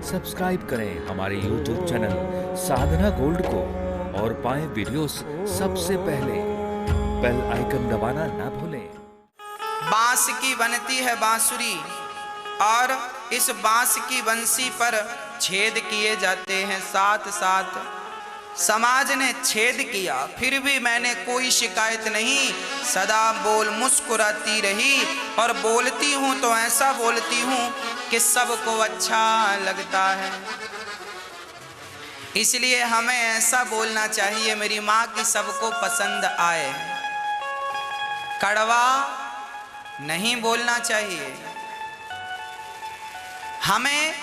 Subscribe करें हमारे YouTube channel साधना gold को और पाएं वीडियोस सबसे पहले। बेल आइकन दबाना ना भूलें। बांस की बनती है बांसुरी और इस बांस की बंसी पर छेद किए जाते हैं साथ साथ। समाज ने छेद किया फिर भी मैंने कोई शिकायत नहीं, सदा बोल मुस्कुराती रही और बोलती हूँ तो ऐसा बोलती हूँ कि सबको अच्छा लगता है। इसलिए हमें ऐसा बोलना चाहिए मेरी माँ की सबको पसंद आए, कड़वा नहीं बोलना चाहिए। हमें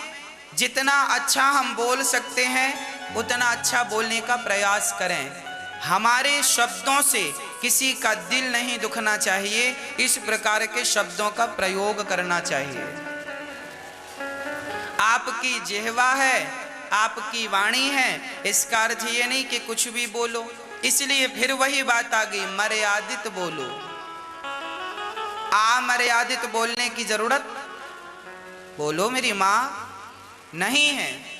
जितना अच्छा हम बोल सकते हैं उतना अच्छा बोलने का प्रयास करें। हमारे शब्दों से किसी का दिल नहीं दुखना चाहिए, इस प्रकार के शब्दों का प्रयोग करना चाहिए। आपकी जिह्वा है, आपकी वाणी है, इसका अर्थ ये नहीं कि कुछ भी बोलो। इसलिए फिर वही बात आ गई, मर्यादित बोलो। अमर्यादित बोलने की जरूरत बोलो मेरी माँ नहीं है।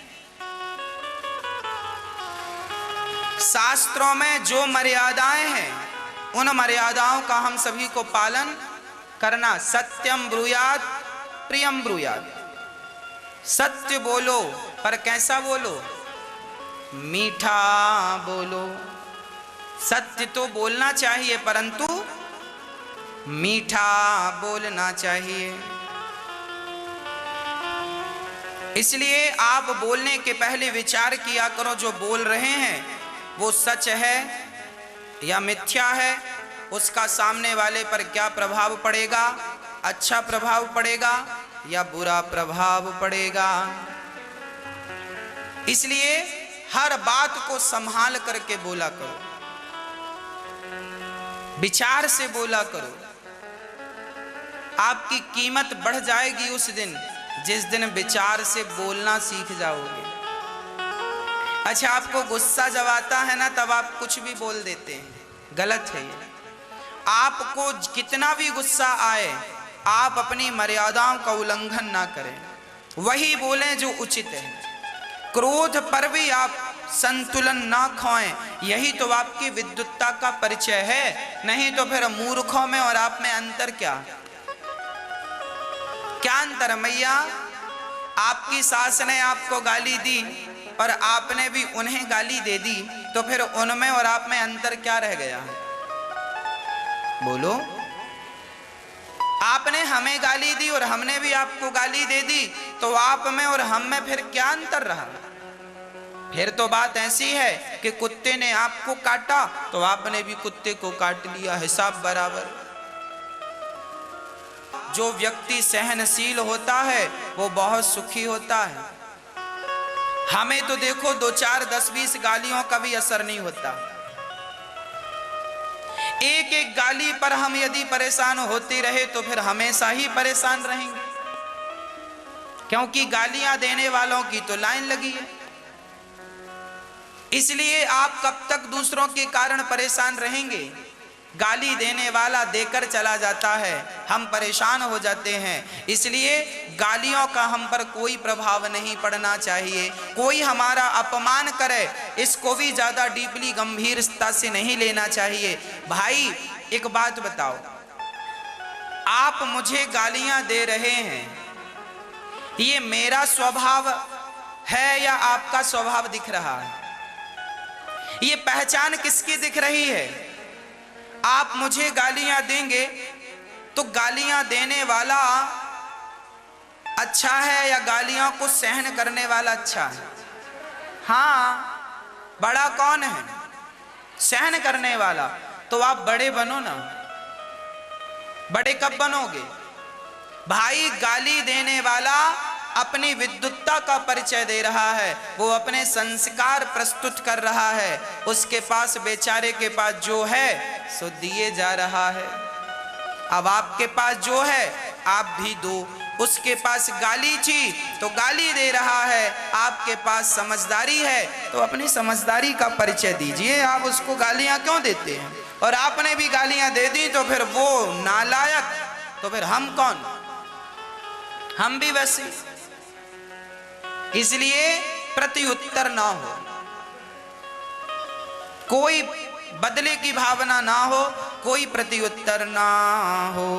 शास्त्रों में जो मर्यादाएं हैं उन मर्यादाओं का हम सभी को पालन करना। सत्यम ब्रूयात प्रियम ब्रूयात। सत्य बोलो पर कैसा बोलो? मीठा बोलो। सत्य तो बोलना चाहिए परंतु मीठा बोलना चाहिए। इसलिए आप बोलने के पहले विचार किया करो जो बोल रहे हैं वो सच है या मिथ्या है, उसका सामने वाले पर क्या प्रभाव पड़ेगा, अच्छा प्रभाव पड़ेगा या बुरा प्रभाव पड़ेगा। इसलिए हर बात को संभाल करके बोला करो, विचार से बोला करो। आपकी कीमत बढ़ जाएगी उस दिन जिस दिन विचार से बोलना सीख जाओगे। अच्छा, आपको गुस्सा जब आता है ना तब आप कुछ भी बोल देते हैं, गलत है ये। आपको कितना भी गुस्सा आए आप अपनी मर्यादाओं का उल्लंघन ना करें, वही बोलें जो उचित है। क्रोध पर भी आप संतुलन ना खोएं, यही तो आपकी विद्वत्ता का परिचय है। नहीं तो फिर मूर्खों में और आप में अंतर क्या अंतर? मैया आपकी सास ने आपको गाली दी और आपने भी उन्हें गाली दे दी, तो फिर उनमें और आप में अंतर क्या रह गया? बोलो। आपने हमें गाली दी और हमने भी आपको गाली दे दी, तो आप में और हम में फिर क्या अंतर रहा? फिर तो बात ऐसी है कि कुत्ते ने आपको काटा तो आपने भी कुत्ते को काट लिया, हिसाब बराबर। जो व्यक्ति सहनशील होता है वो बहुत सुखी होता है। हमें तो देखो 2, 4, 10, 20 गालियों का भी असर नहीं होता। एक एक गाली पर हम यदि परेशान होते रहे तो फिर हमेशा ही परेशान रहेंगे, क्योंकि गालियां देने वालों की तो लाइन लगी है। इसलिए आप कब तक दूसरों के कारण परेशान रहेंगे? गाली देने वाला देकर चला जाता है, हम परेशान हो जाते हैं। इसलिए गालियों का हम पर कोई प्रभाव नहीं पड़ना चाहिए। कोई हमारा अपमान करे इसको भी ज्यादा डीपली गंभीरता से नहीं लेना चाहिए। भाई एक बात बताओ, आप मुझे गालियां दे रहे हैं, ये मेरा स्वभाव है या आपका स्वभाव दिख रहा है? ये पहचान किसकी दिख रही है? आप मुझे गालियां देंगे तो गालियां देने वाला अच्छा है या गालियों को सहन करने वाला अच्छा है? हाँ, बड़ा कौन है? सहन करने वाला। तो आप बड़े बनो ना। बड़े कब बनोगे? भाई गाली देने वाला अपनी विद्वत्ता का परिचय दे रहा है, वो अपने संस्कार प्रस्तुत कर रहा है। उसके पास, बेचारे के पास जो है सो दिए जा रहा है। अब आपके पास जो है आप भी दो। उसके पास गाली थी तो गाली दे रहा है, आपके पास समझदारी है तो अपनी समझदारी का परिचय दीजिए। आप उसको गालियां क्यों देते हैं? और आपने भी गालियां दे दी तो फिर वो नालायक, तो फिर हम कौन? हम भी वैसे। इसलिए प्रत्युत्तर ना हो, कोई बदले की भावना ना हो, कोई प्रत्युत्तर ना हो।